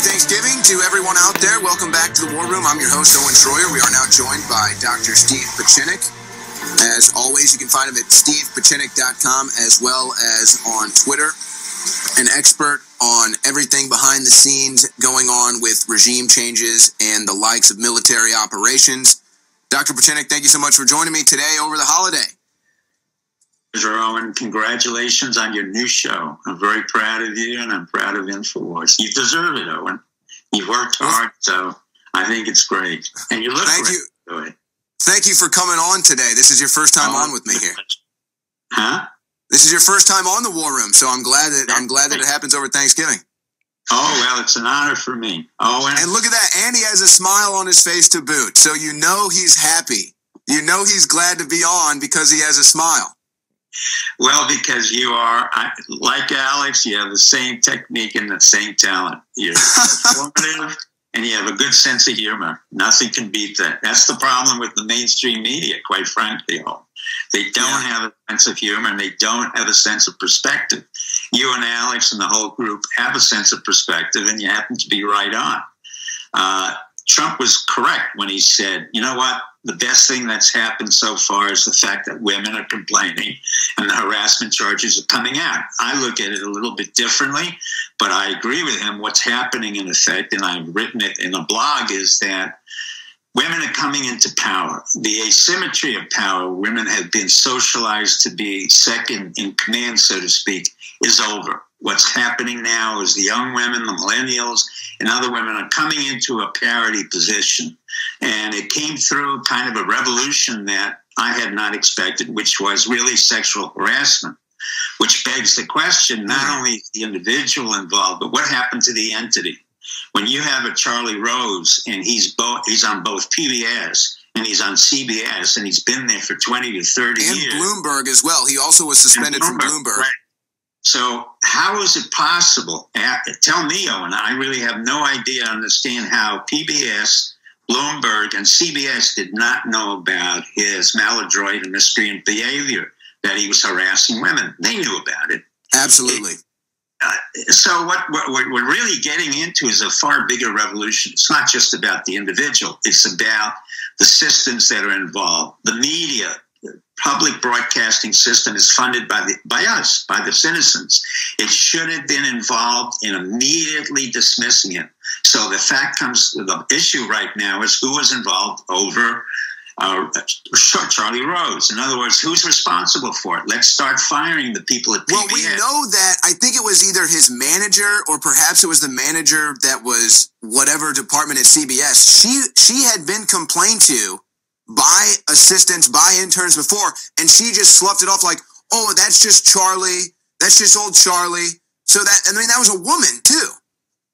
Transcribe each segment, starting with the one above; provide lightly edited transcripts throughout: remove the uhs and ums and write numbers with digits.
Thanksgiving to everyone out there. Welcome back to the War Room. I'm your host, Owen Schroyer. We are now joined by Dr. Steve Pieczenik. As always, you can find him at stevepieczenik.com as well as on Twitter. An expert on everything behind the scenes going on with regime changes and the likes of military operations. Dr. Pieczenik, thank you so much for joining me today over the holiday. Owen, congratulations on your new show. I'm very proud of you, and I'm proud of InfoWars. You deserve it, Owen. You've worked hard, so I think it's great. And you look great. Thank you for coming on today. This is your first time on with me here. Huh? This is your first time on the War Room, so I'm glad that it happens over Thanksgiving. Oh, well, it's an honor for me. Owen. And look at that. And he has a smile on his face to boot, so you know he's happy. You know he's glad to be on because he has a smile. Well, because you are, like Alex, you have the same technique and the same talent. You're informative and you have a good sense of humor. Nothing can beat that. That's the problem with the mainstream media, quite frankly. They don't have a sense of humor and they don't have a sense of perspective. You and Alex and the whole group have a sense of perspective, and you happen to be right on. Trump was correct when he said, you know what? The best thing that's happened so far is the fact that women are complaining and the harassment charges are coming out. I look at it a little bit differently, but I agree with him. What's happening in effect, and I've written it in a blog, is that women are coming into power. The asymmetry of power, women have been socialized to be second in command, so to speak, is over. What's happening now is the young women, the millennials, and other women are coming into a parity position. And it came through kind of a revolution that I had not expected, which was really sexual harassment, which begs the question, not only is the individual involved, but what happened to the entity? When you have a Charlie Rose, and he's on both PBS and he's on CBS, and he's been there for 20 to 30 years. And Bloomberg as well. He also was suspended from Bloomberg. Right. So how is it possible? Tell me, Owen, I really have no idea, understand how PBS, Bloomberg, and CBS did not know about his maladroit and miscreant behavior, that he was harassing women. They knew about it. Absolutely. So what we're really getting into is a far bigger revolution. It's not just about the individual. It's about the systems that are involved. The media, the public broadcasting system is funded by us, by the citizens. It should have been involved in immediately dismissing it. So the fact comes, the issue right now is who was involved over Charlie Rose. In other words, who's responsible for it? Let's start firing the people at PBS. Well, we know that, I think it was either his manager or perhaps it was the manager that was whatever department at CBS. She had been complained to by assistants, by interns before, and she just sloughed it off like, oh, that's just Charlie. That's just old Charlie. So that was a woman too.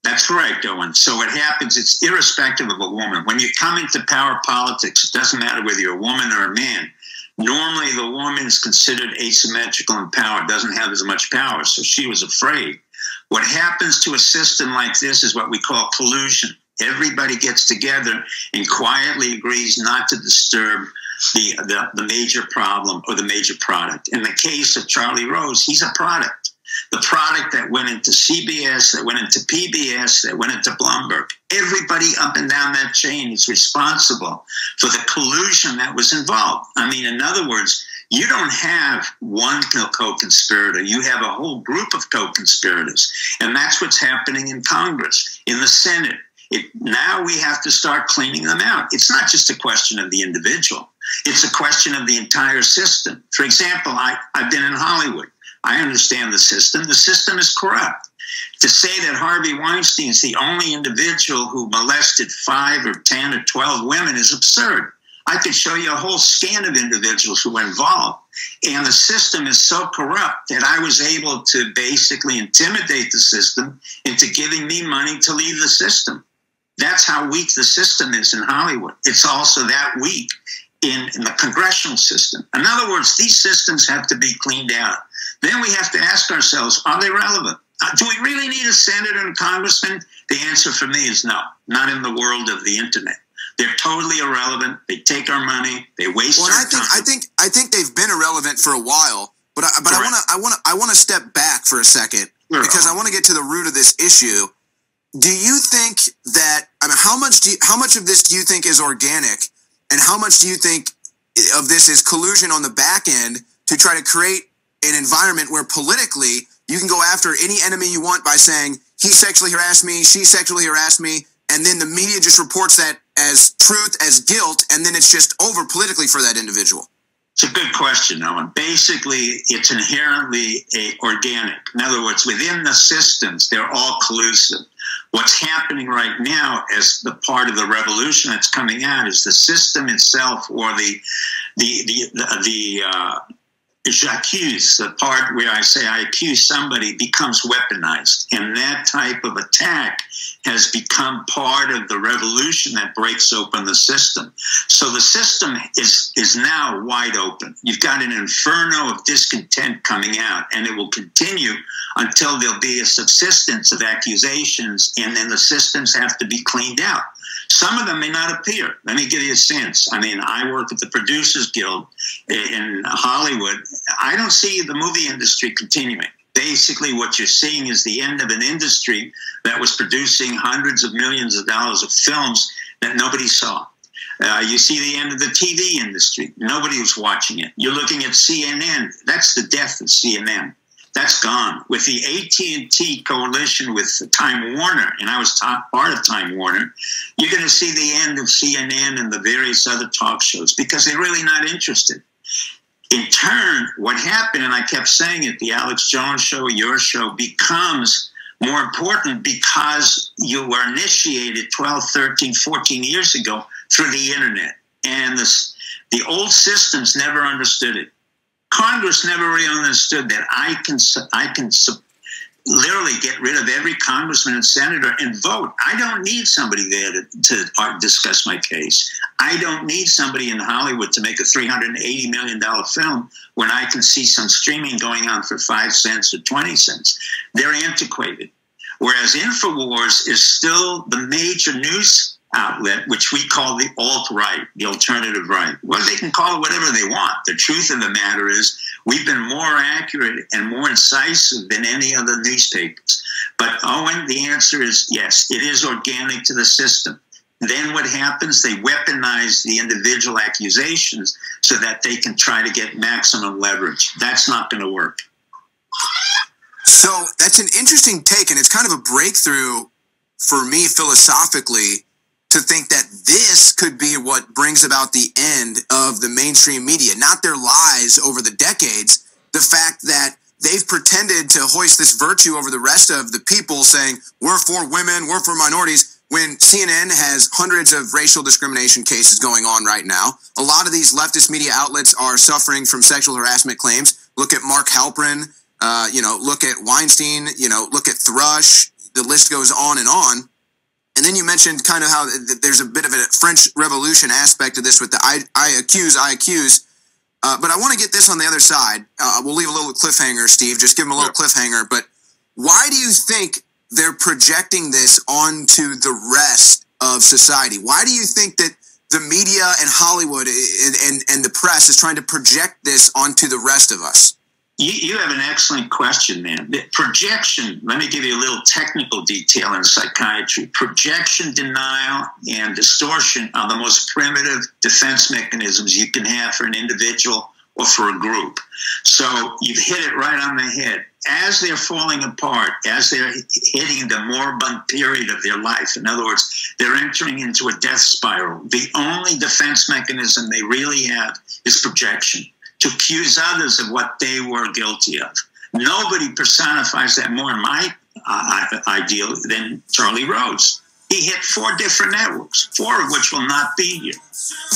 That's right, Owen. So what happens, it's irrespective of a woman. When you come into power politics, it doesn't matter whether you're a woman or a man. Normally, the woman is considered asymmetrical in power, doesn't have as much power, so she was afraid. What happens to a system like this is what we call collusion. Everybody gets together and quietly agrees not to disturb the major problem or the major product. In the case of Charlie Rose, he's a product. The product that went into CBS, that went into PBS, that went into Bloomberg. Everybody up and down that chain is responsible for the collusion that was involved. I mean, in other words, you don't have one co-conspirator. You have a whole group of co-conspirators. And that's what's happening in Congress, in the Senate. Now we have to start cleaning them out. It's not just a question of the individual. It's a question of the entire system. For example, I've been in Hollywood. I understand the system. The system is corrupt. To say that Harvey Weinstein's the only individual who molested 5 or 10 or 12 women is absurd. I could show you a whole scan of individuals who were involved. And the system is so corrupt that I was able to basically intimidate the system into giving me money to leave the system. That's how weak the system is in Hollywood. It's also that weak in the congressional system. In other words, these systems have to be cleaned out. Then we have to ask ourselves, are they relevant? Do we really need a senator and congressman? The answer for me is no, not in the world of the internet. They're totally irrelevant. They take our money. They waste our time. I think they've been irrelevant for a while, but I want to step back for a second because I want to get to the root of this issue. Do you think that, I mean, how much of this do you think is organic, and how much do you think of this is collusion on the back end to try to create an environment where politically you can go after any enemy you want by saying, he sexually harassed me, she sexually harassed me, and then the media just reports that as truth, as guilt, and then it's just over politically for that individual? It's a good question, Owen. Basically, it's inherently organic. In other words, within the systems, they're all collusive. What's happening right now as the part of the revolution that's coming out is the system itself, or j'accuse, the part where I say I accuse somebody, becomes weaponized. And that type of attack has become part of the revolution that breaks open the system. So the system is now wide open. You've got an inferno of discontent coming out, and it will continue until there'll be a subsistence of accusations, and then the systems have to be cleaned out. Some of them may not appear. Let me give you a sense. I mean, I work at the Producers Guild in Hollywood. I don't see the movie industry continuing. Basically, what you're seeing is the end of an industry that was producing hundreds of millions of dollars of films that nobody saw. You see the end of the TV industry. Nobody was watching it. You're looking at CNN. That's the death of CNN. That's gone. With the AT&T coalition with Time Warner, and I was part of Time Warner, you're going to see the end of CNN and the various other talk shows because they're really not interested. In turn, what happened, and I kept saying it, the Alex Jones show, your show, becomes more important because you were initiated 12, 13, 14 years ago through the internet. And the old systems never understood it. Congress never really understood that I can literally get rid of every congressman and senator and vote. I don't need somebody there to discuss my case. I don't need somebody in Hollywood to make a $380 million film when I can see some streaming going on for 5 cents or 20 cents. They're antiquated. Whereas InfoWars is still the major news outlet, which we call the alt-right, the alternative right. Well, they can call it whatever they want. The truth of the matter is we've been more accurate and more incisive than any other newspapers. But, Owen, the answer is yes, it is organic to the system. Then what happens? They weaponize the individual accusations so that they can try to get maximum leverage. That's not going to work. So that's an interesting take, and it's kind of a breakthrough for me philosophically to think that this could be what brings about the end of the mainstream media, not their lies over the decades, the fact that they've pretended to hoist this virtue over the rest of the people, saying, we're for women, we're for minorities, when CNN has hundreds of racial discrimination cases going on right now. A lot of these leftist media outlets are suffering from sexual harassment claims. Look at Mark Halperin, look at Weinstein, look at Thrush, the list goes on and on. And then you mentioned kind of how there's a bit of a French Revolution aspect of this with the I accuse. But I want to get this on the other side. We'll leave a little cliffhanger, Steve. Just give them a little cliffhanger. But why do you think they're projecting this onto the rest of society? Why do you think that the media and Hollywood and the press is trying to project this onto the rest of us? You have an excellent question, man. The projection, let me give you a little technical detail in psychiatry. Projection, denial, and distortion are the most primitive defense mechanisms you can have for an individual or for a group. So you've hit it right on the head. As they're falling apart, as they're hitting the moribund period of their life, in other words, they're entering into a death spiral, the only defense mechanism they really have is projection, to accuse others of what they were guilty of. Nobody personifies that more in my ideal than Charlie Rose. He hit 4 different networks, 4 of which will not be here,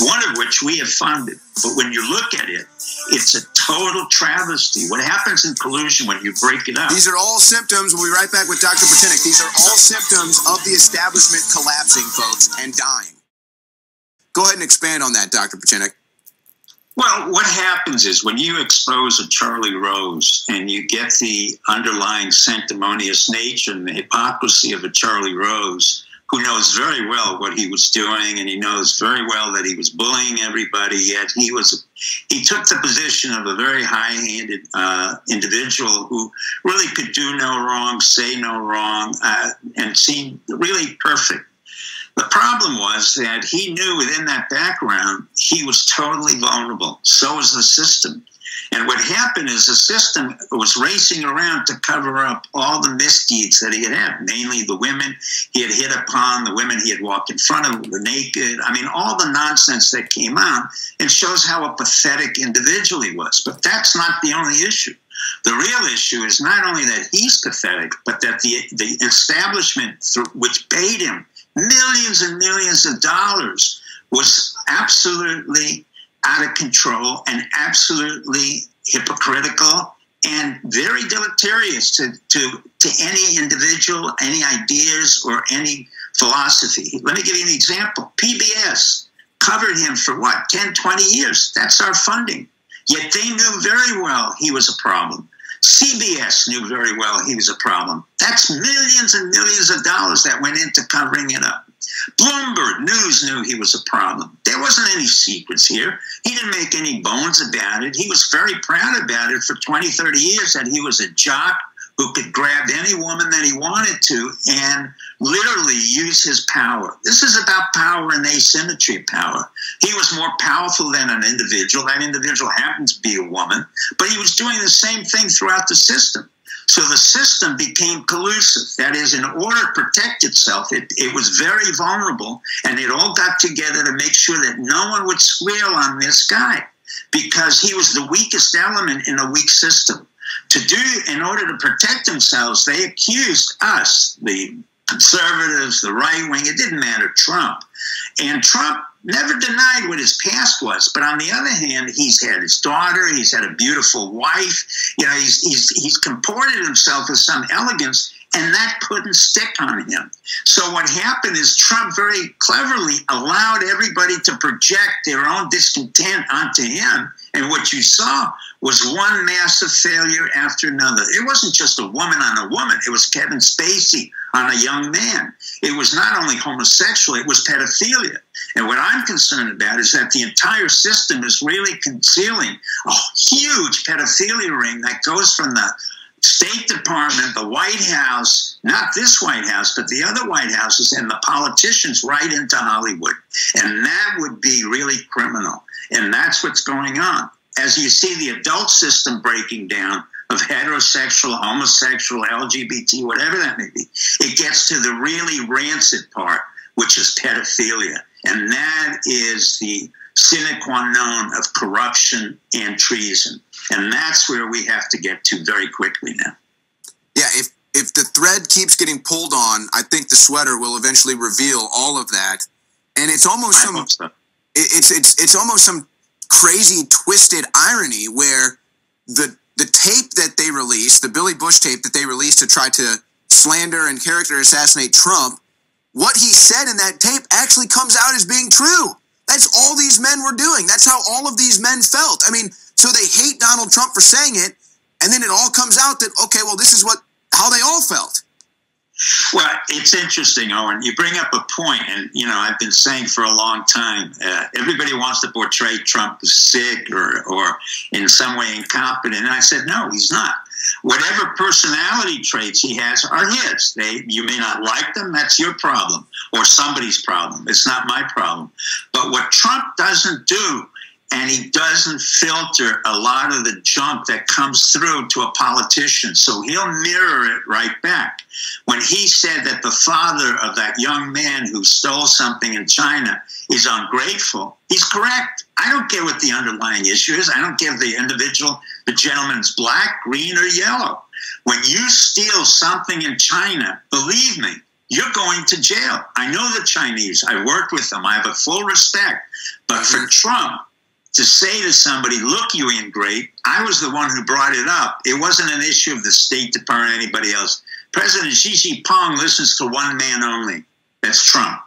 1 of which we have funded. But when you look at it, it's a total travesty. What happens in collusion when you break it up? These are all symptoms. We'll be right back with Dr. Pieczenik. These are all symptoms of the establishment collapsing, folks, and dying. Go ahead and expand on that, Dr. Pieczenik. Well, what happens is when you expose a Charlie Rose and you get the underlying sanctimonious nature and the hypocrisy of a Charlie Rose, who knows very well what he was doing, and he knows very well that he was bullying everybody, yet he took the position of a very high-handed individual who really could do no wrong, say no wrong, and seemed really perfect. The problem was that he knew within that background he was totally vulnerable. So was the system. And what happened is the system was racing around to cover up all the misdeeds that he had, mainly the women he had hit upon, the women he had walked in front of, the naked. I mean, all the nonsense that came out. It shows how a pathetic individual he was. But that's not the only issue. The real issue is not only that he's pathetic, but that the establishment which paid him millions and millions of dollars was absolutely out of control and absolutely hypocritical and very deleterious to any individual, any ideas, or any philosophy. Let me give you an example. PBS covered him for what, 10, 20 years? That's our funding. Yet they knew very well he was a problem. CBS knew very well he was a problem. That's millions and millions of dollars that went into covering it up. Bloomberg News knew he was a problem. There wasn't any secrets here. He didn't make any bones about it. He was very proud about it for 20, 30 years that he was a jock who could grab any woman that he wanted to and literally use his power. This is about power and asymmetry of power. He was more powerful than an individual. That individual happened to be a woman, but he was doing the same thing throughout the system. So the system became collusive. That is, in order to protect itself, it was very vulnerable, and it all got together to make sure that no one would squeal on this guy because he was the weakest element in a weak system. In order to protect themselves, they accused us, the conservatives, the right wing, it didn't matter, Trump. And Trump never denied what his past was. But on the other hand, he's had his daughter, he's had a beautiful wife, you know, he's comported himself with some elegance, and that couldn't stick on him. So what happened is Trump very cleverly allowed everybody to project their own discontent onto him, and what you saw was one massive failure after another. It wasn't just a woman on a woman. It was Kevin Spacey on a young man. It was not only homosexual, it was pedophilia. And what I'm concerned about is that the entire system is really concealing a huge pedophilia ring that goes from the State Department, the White House, not this White House, but the other White Houses, and the politicians right into Hollywood. And that would be really criminal. And that's what's going on. As you see the adult system breaking down of heterosexual, homosexual, LGBT, whatever that may be, it gets to the really rancid part, which is pedophilia. And that is the sine qua non of corruption and treason. And that's where we have to get to very quickly now. Yeah, if the thread keeps getting pulled on, I think the sweater will eventually reveal all of that. And it's almost it's almost some crazy twisted irony where the tape that they released, the Billy Bush tape that they released to try to slander and character assassinate Trump, what he said in that tape actually comes out as being true. That's all these men were doing. That's how all of these men felt. I mean, so they hate Donald Trump for saying it, and then it all comes out that, okay, well, this is how they all felt. Well, it's interesting, Owen. You bring up a point, and, you know, I've been saying for a long time, everybody wants to portray Trump as sick or in some way incompetent. And I said, no, he's not. Whatever personality traits he has are his. You may not like them, that's your problem, or somebody's problem. It's not my problem. But what Trump doesn't do, and he doesn't filter a lot of the junk that comes through to a politician. So he'll mirror it right back. When he said that the father of that young man who stole something in China is ungrateful, he's correct. I don't care what the underlying issue is. I don't care if the gentleman's black, green, or yellow. When you steal something in China, believe me, you're going to jail. I know the Chinese. I worked with them. I have a full respect. But for Trump to say to somebody, look, you ingrate, I was the one who brought it up. It wasn't an issue of the State Department or anybody else. President Xi Jinping listens to one man only. That's Trump.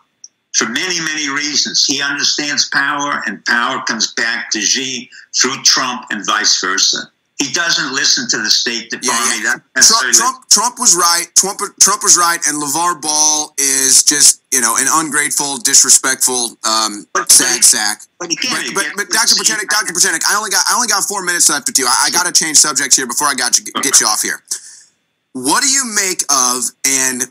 For many, many reasons. He understands power, and power comes back to Xi through Trump and vice versa. He doesn't listen to the State Department. Yeah. Trump was right. Trump was right, and LeVar Ball is just, an ungrateful, disrespectful, sad sack. But Dr. Pieczenik, I only got 4 minutes left with you. I got to change subjects here before I get you off here. What do you make of, and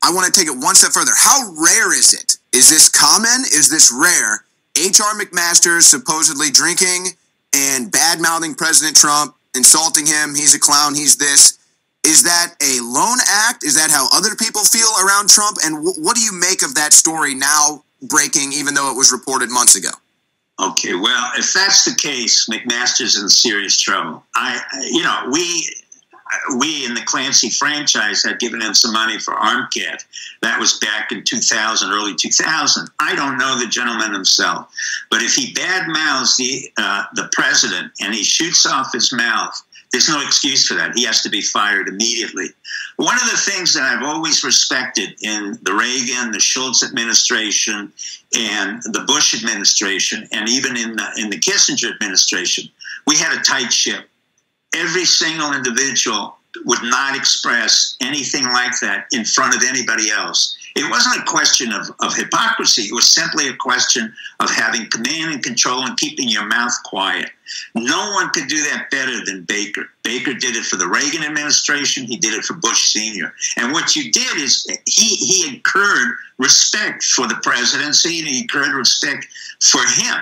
I want to take it one step further, how rare is it? Is this common? Is this rare? H.R. McMaster supposedly drinking and bad-mouthing President Trump, insulting him, he's a clown, he's this. Is that a lone act? Is that how other people feel around Trump? And what do you make of that story now breaking, even though it was reported months ago? Okay, well, if that's the case, McMaster's in serious trouble. We in the Clancy franchise had given him some money for ArmCat. That was back in 2000, early 2000. I don't know the gentleman himself, but if he badmouths the president and he shoots off his mouth, there's no excuse for that. He has to be fired immediately. One of the things that I've always respected in the Reagan, the Schultz administration, and the Bush administration, and even in the Kissinger administration, we had a tight ship. Every single individual would not express anything like that in front of anybody else. It wasn't a question of hypocrisy. It was simply a question of having command and control and keeping your mouth quiet. No one could do that better than Baker. Baker did it for the Reagan administration. He did it for Bush Sr. And what you did is he incurred respect for the presidency, and he incurred respect for him,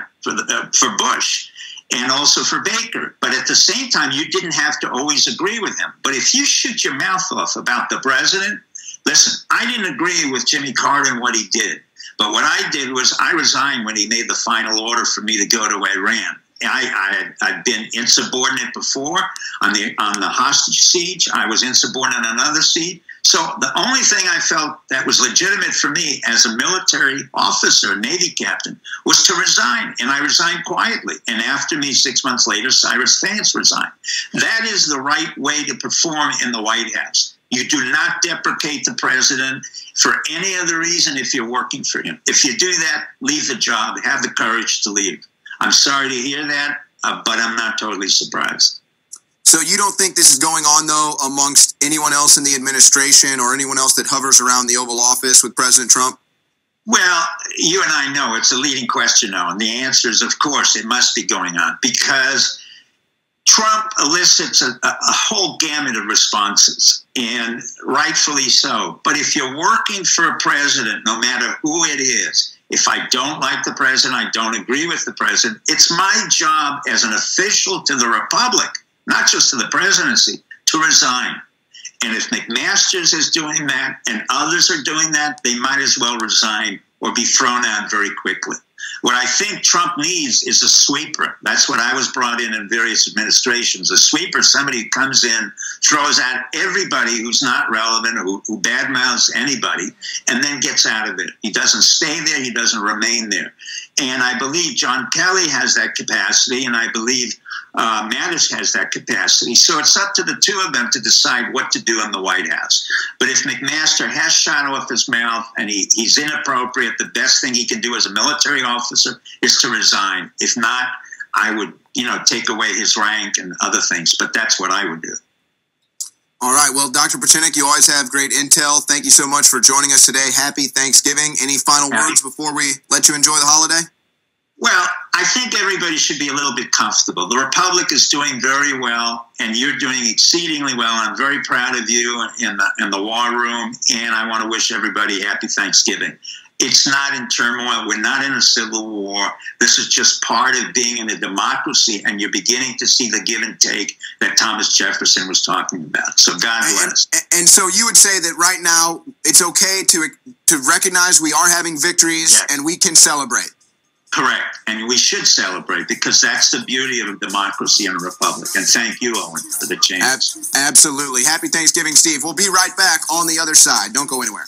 for Bush, and also for Baker. But at the same time, you didn't have to always agree with him. But if you shoot your mouth off about the president, listen, I didn't agree with Jimmy Carter and what he did. But what I did was I resigned when he made the final order for me to go to Iran. I'd been insubordinate before on the hostage siege. I was insubordinate on another siege. So the only thing I felt that was legitimate for me as a military officer, Navy captain, was to resign. And I resigned quietly. And after me, 6 months later, Cyrus Vance resigned. That is the right way to perform in the White House. You do not deprecate the president for any other reason if you're working for him. If you do that, leave the job. Have the courage to leave. I'm sorry to hear that, but I'm not totally surprised. So you don't think this is going on, though, amongst anyone else in the administration or anyone else that hovers around the Oval Office with President Trump? Well, you and I know it's a leading question now, and the answer is, of course, it must be going on, because Trump elicits a whole gamut of responses, and rightfully so. But if you're working for a president, no matter who it is, if I don't like the president, I don't agree with the president, it's my job as an official to the republic, not just to the presidency, to resign. And if McMaster's is doing that and others are doing that, they might as well resign or be thrown out very quickly. What I think Trump needs is a sweeper. That's what I was brought in various administrations. A sweeper, somebody who comes in, throws out everybody who's not relevant, who badmouths anybody, and then gets out of it. He doesn't stay there. He doesn't remain there. And I believe John Kelly has that capacity, and I believe Mattis has that capacity. So it's up to the two of them to decide what to do in the White House. But if McMaster has shot off his mouth and he's inappropriate, the best thing he can do as a military officer is to resign. If not, I would, take away his rank and other things. But that's what I would do. All right. Well, Dr. Pieczenik, you always have great intel. Thank you so much for joining us today. Happy Thanksgiving. Any final words before we let you enjoy the holiday? Well, I think everybody should be a little bit comfortable. The Republic is doing very well, and you're doing exceedingly well. I'm very proud of you in the war room, and I want to wish everybody happy Thanksgiving. It's not in turmoil. We're not in a civil war. This is just part of being in a democracy, and you're beginning to see the give and take that Thomas Jefferson was talking about. So God bless. And so you would say that right now it's okay to recognize we are having victories, and we can celebrate. Correct. And we should celebrate, because that's the beauty of a democracy and a republic. And thank you, Owen, for the chance. Absolutely. Happy Thanksgiving, Steve. We'll be right back on the other side. Don't go anywhere.